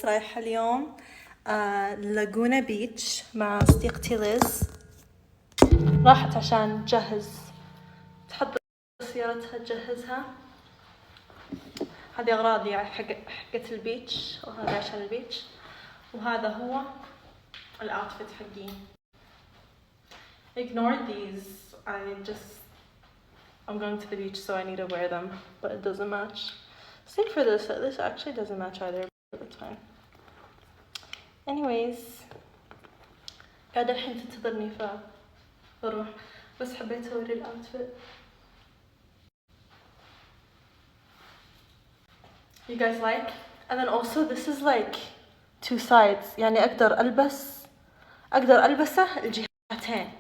رايحة اليوم لاجونا بيتش مع صديقتي ليز. راحت عشان تجهز، تحط سيارتها تجهزها. هذه أغراضي حقت البيتش، وهذا عشان البيتش، وهذا هو الأوتفيت حقي. Ignore these. I'm going to the beach, so I need to wear them, but it doesn't match. Same for this. This actually doesn't match either, but it's fine. Anyways, قاعدة الحين تنتظرني فبروح، بس حبيت أوري الأوتفيت. You guys like? And then also this is like two sides. يعني أقدر ألبسه الجهتين.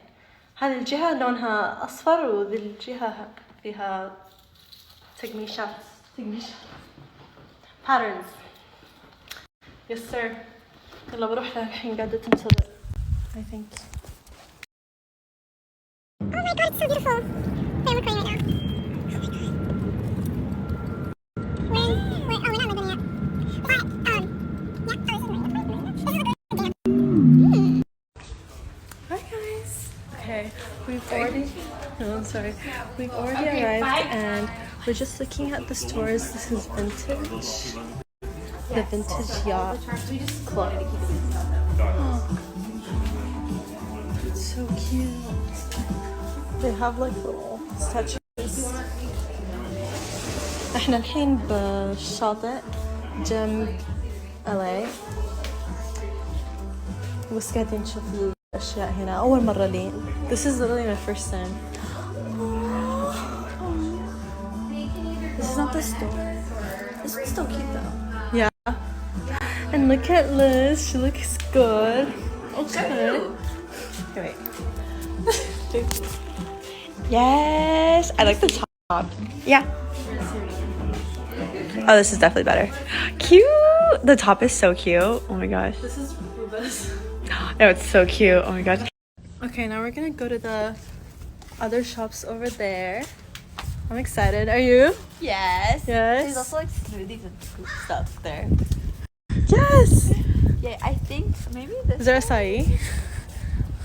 هذه الجهة لونها أصفر وذي الجهة فيها تقميشات patterns. Yes sir. يلا بروح لها الحين، قاعدة تنتظر I think. Oh my god, it's so beautiful. They look great right now. Oh my god. We're not living yet. But Hi guys. Okay, we've already arrived and we're just looking at the stores. This is vintage. The vintage yacht club. Oh, it's so cute. They have like little statues. احنا الحين بالشاطئ جنب LA، بس قاعدين نشوف الأشياء هنا. أول مرة لي. This is literally my first time. This is not the store. This one's still cute though. Yeah. And look at Liz. She looks good. Okay. Wait. Yes. I like the top. Yeah. Oh, this is definitely better. Cute. The top is so cute. Oh my gosh. This is Ruba's. No, it's so cute. Oh my gosh. Okay, now we're gonna go to the other shops over there. I'm excited. Are you? Yes. Yes. There's also like smoothies and stuff there. Yes. Yeah, I think maybe this. Is there acai?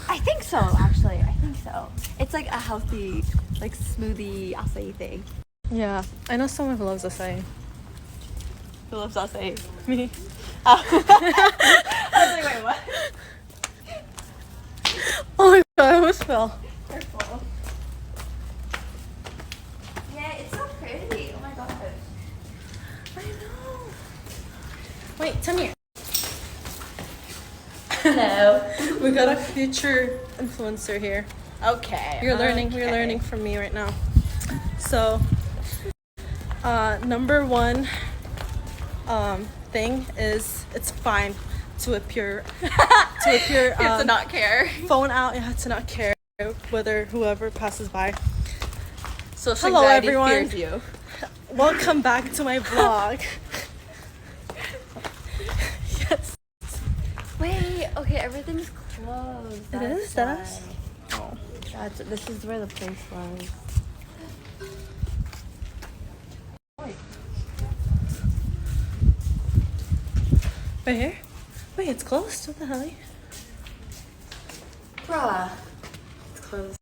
I think so, actually. I think so. It's like a healthy, like smoothie acai thing. Yeah, I know someone who loves acai. Who loves acai? Me. Oh. I was like, wait, what? Oh my god, I almost fell. Careful. Yeah, it's so pretty. Oh my gosh. I know. Wait, come here. Hello. We got a future influencer here. Okay. You're learning from me right now. So, number one thing is it's fine to appear You have to not care. phone out. You have to not care whether whoever passes by. So hello everyone. Fears you. Welcome back to my vlog. Yes. Wait. Okay, everything's closed. It is. That's. Oh. This is where the place was. Right here? Wait, it's closed? What the hell? Bruh. It's closed.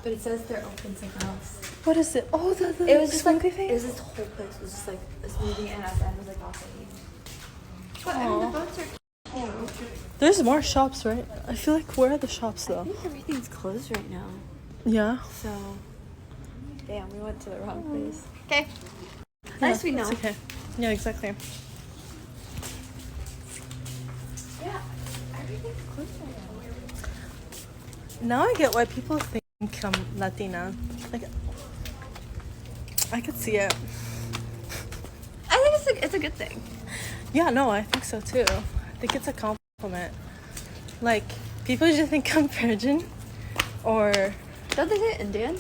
But it says they're open somewhere else. What is it? Oh, the It was just like, thing? it was this whole place. It was just like a smoothie and at the end was like acai. But I mean, the boats are cute. There's more shops, right? I feel like where are the shops I though? think everything's closed right now. Yeah. So, damn, we went to the wrong place. Okay. Nice we know. It's okay. Yeah, exactly. Yeah, everything's closed right now. Now I get why people think I'm Latina. Like, I could see it. I think it's a good thing. Yeah, no, I think so too. I think it's a compliment. Like, people just think I'm virgin, or Don't they say Indian?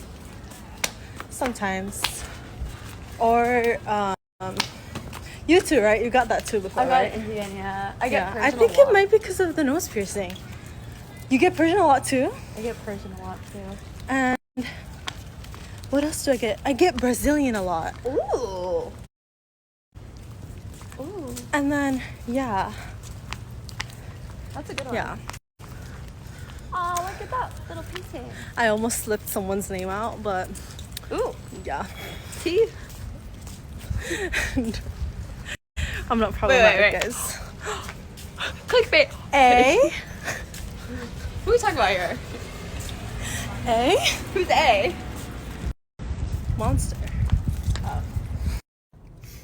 sometimes, or you too, right? You got that too before, I got right? Indian, yeah. I get Persian I think a lot. it might be because of the nose piercing. You get Persian a lot too? I get Persian a lot too. And what else do I get? I get Brazilian a lot. Ooh. Ooh. And then, yeah. That's a good one. Yeah. Oh, look at that little painting. I almost slipped someone's name out, but Ooh, yeah. T. I'm not problematic, wait. guys. Clickbait. A. Who are we talking about here? A. Who's A? Monster. Oh.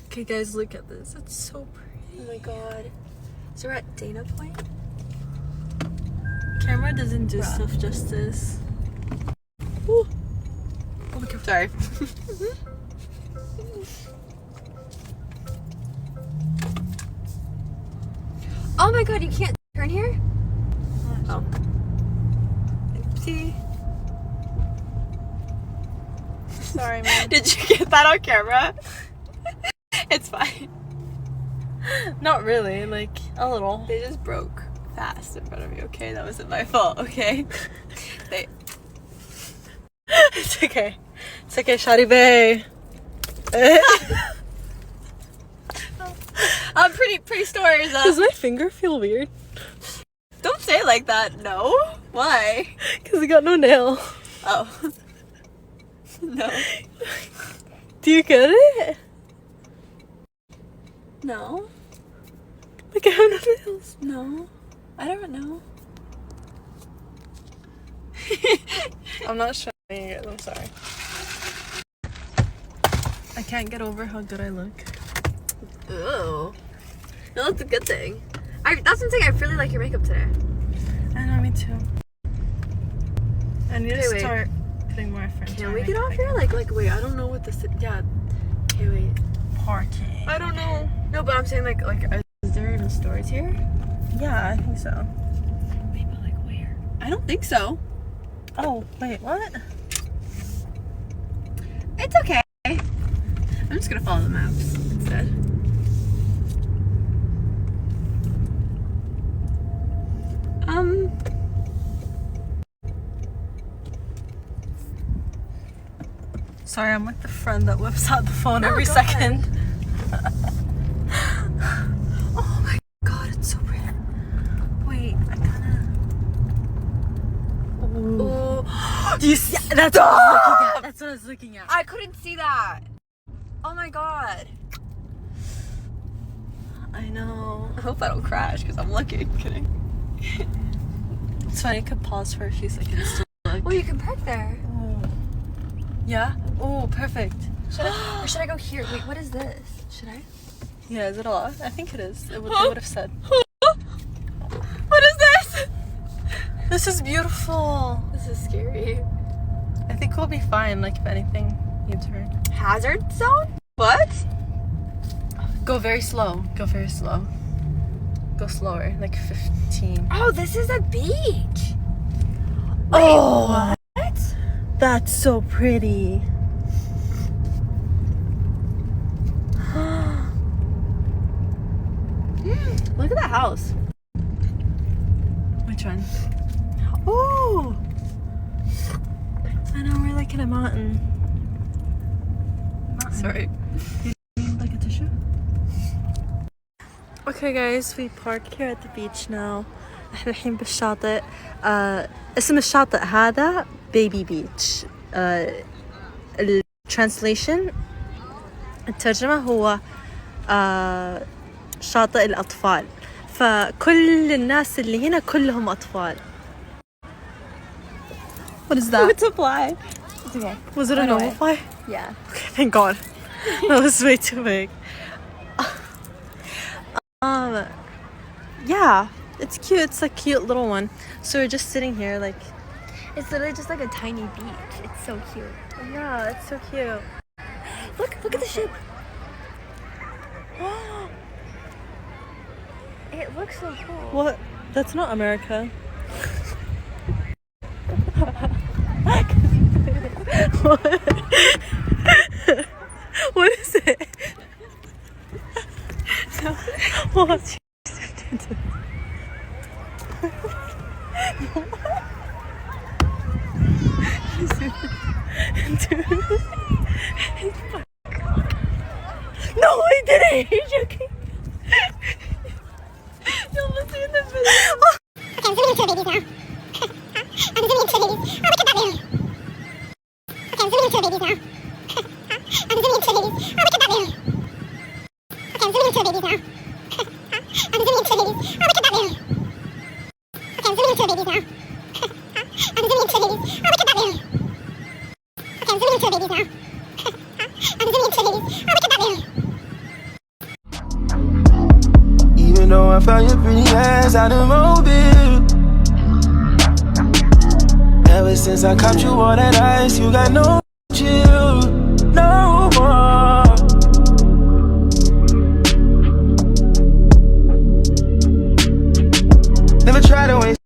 Okay, guys, look at this. It's so pretty. Oh my god. So we're at Dana Point? Camera doesn't do stuff justice. Ooh. Oh my god, sorry. Oh my god, you can't turn here? Oh. See? Sorry, man. Did you get that on camera? It's fine. Not really, like a little. They just broke fast in front of me, okay? That wasn't my fault, okay? It's okay. It's okay, Shawty Bay. Pretty stories. Does my finger feel weird? Don't say it like that. No. Why? Because I got no nail. Oh. No. Do you get it? No. Like I have no nails. No. I don't know. I'm not showing you guys, I'm sorry. I can't get over how good I look. Ooh. No, that's a good thing. That's one thing. I really like your makeup today. I know, me too. I need to wait. start putting more effort. Can we get off here? Like, wait, I don't know what this is. Yeah. Okay, wait. Parking. I don't know. No, but I'm saying, like, is there even stores here? Yeah, I think so. Wait, but, like, where? I don't think so. Oh, wait, what? It's okay. I'm just gonna follow the maps instead. Sorry, I'm like the friend that whips out the phone every go second. Oh my god, it's so pretty. Wait, I gotta. Oh, Do you see? That's what I was looking at. That's what I was looking at. I couldn't see that. Oh my god. I know. I hope I don't crash because I'm lucky. Kidding. It's funny, I could pause for a few seconds to look. Well, you can park there. Oh. Yeah? Oh, perfect. Or should I go here? Wait, what is this? Should I? Yeah, is it a lot? I think it is. It would, they would have said. What is this? This is beautiful. This is scary. I think we'll be fine, like, if anything, you turn. Hazard zone? What? Go very slow. Go very slow. Go slower, like 15. Oh, this is a beach. Oh, What? that's so pretty. Look at that house. Which one? Oh! I know, we're like in a mountain. Sorry. Like a tissue? Okay guys, we parked here at the beach now. احنا الحين بالشاطئ. اسم الشاطئ هذا Baby Beach. الترانسليشن الترجمة هو شاطئ الأطفال. فكل الناس اللي هنا كلهم أطفال. What is that? It's a fly. It's okay. Was it a Run normal away. fly? Yeah. Okay, thank God. That was way too big. Yeah, it's cute. It's a cute little one. So we're just sitting here, like. It's literally just like a tiny beach. It's so cute. Yeah, it's so cute. Look at the ship. It looks so cool. What? That's not America. What? What is it? What? No, I didn't. You're joking. Even though I found your pretty ass out of Mobile. Ever since I caught you all that ice, you got no chill, no more. Never try to waste.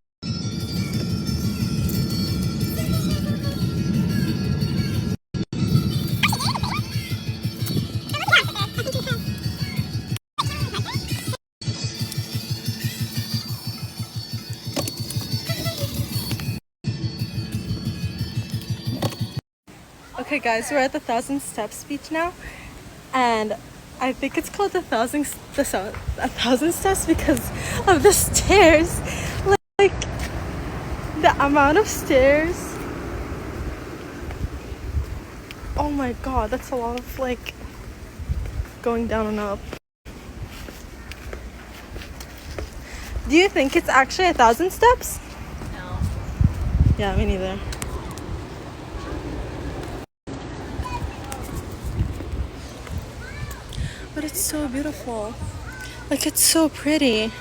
Okay guys, we're at the Thousand Steps beach now, and I think it's called a thousand steps because of the stairs. Like the amount of stairs. Oh my god, that's a lot of like going down and up. Do you think it's actually 1,000 steps? No. Yeah, me neither. But it's so beautiful. Like it's so pretty.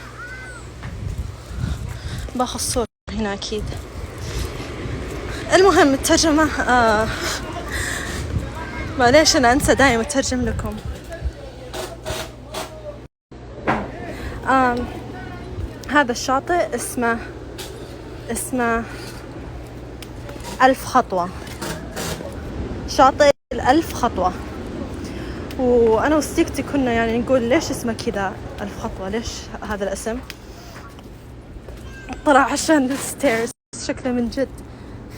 باخذ صور هنا أكيد. المهم الترجمة معليش أنا أنسى دايما أترجم لكم. هذا الشاطئ اسمه 1000 خطوة. شاطئ 1000 خطوة. وأنا وصديقتي كنا يعني نقول ليش اسمه كذا 1000 خطوة، ليش هذا الاسم؟ طلع عشان الستيرز شكله من جد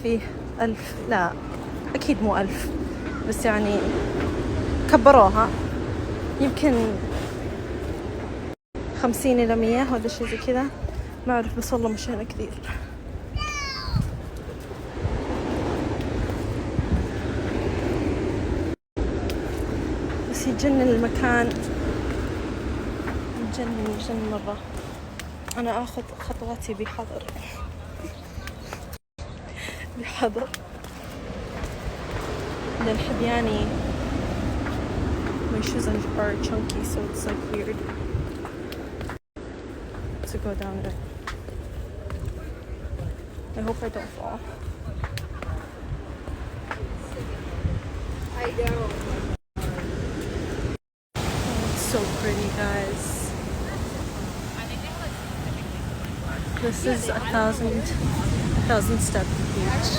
فيه 1000. لا أكيد مو 1000، بس يعني كبروها يمكن 50 إلى 100 هذا الشيء زي كذا، ما أعرف، بس والله مشينا كثير. بس يجنن المكان، يجنن مرة. أنا أخذ خطواتي بحذر بحذر، لأن حبياني my shoes are chunky, so it's like weird to go down it. I hope I don't fall. I know. Oh, it's so pretty, guys. This is 1,000 step beach.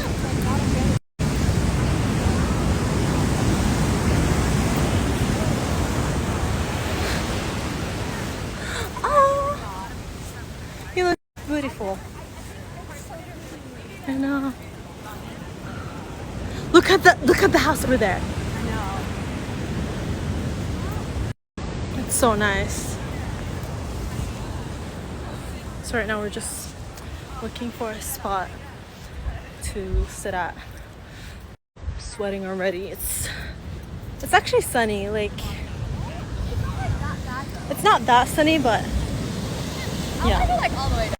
Oh, you look beautiful. I know. Look at the house over there. No. It's so nice. So right now we're just looking for a spot to sit at. I'm sweating already. It's actually sunny. Like it's not that sunny, but I yeah. want to go like all the way down.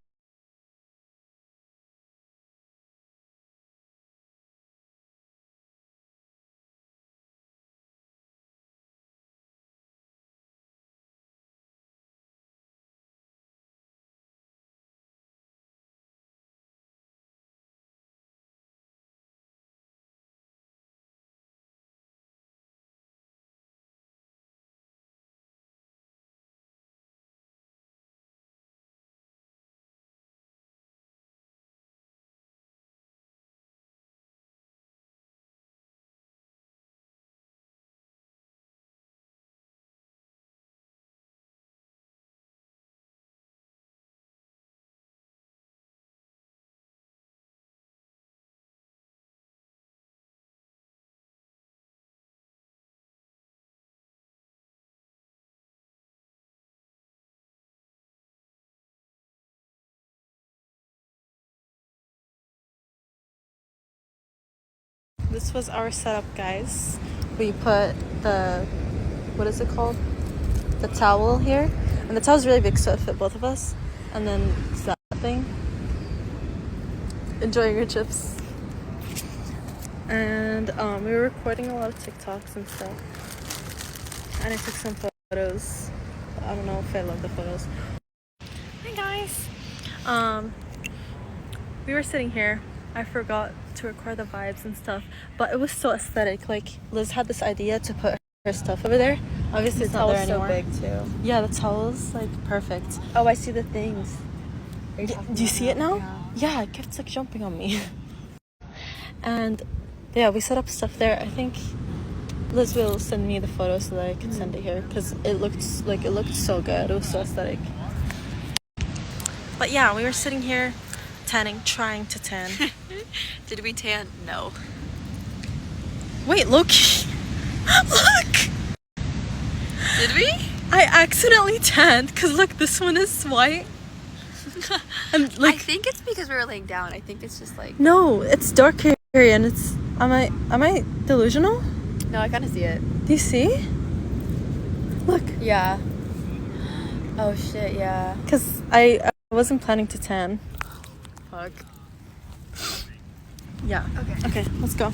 This was our setup, guys. We put the, what is it called? the towel here, and the towel's really big, so it fit both of us. And then it's that thing. Enjoying your chips. And we were recording a lot of TikToks and stuff. And I took some photos. I don't know if I love the photos. Hi guys. We were sitting here. I forgot to record the vibes and stuff, but it was so aesthetic. Like Liz had this idea to put her stuff over there. Obviously it's not there anymore. so big too. Yeah, the towel's like perfect. Oh, I see the things. Do you see it now? Yeah, it's like jumping on me. And yeah, we set up stuff there. I think Liz will send me the photos so that I can send it here, because it looked so good. It was so aesthetic. But yeah, we were sitting here tanning, trying to tan. Did we tan? No. Wait, Loki. Look! Did we? I accidentally tanned, because look, this one is white. And like, I think it's because we were laying down. I think it's just like... no, it's dark here and it's... Am I delusional? No, I kind of see it. Do you see? Look. Yeah. Oh shit, yeah. Because I wasn't planning to tan. Fuck. Yeah. Okay. Okay, let's go.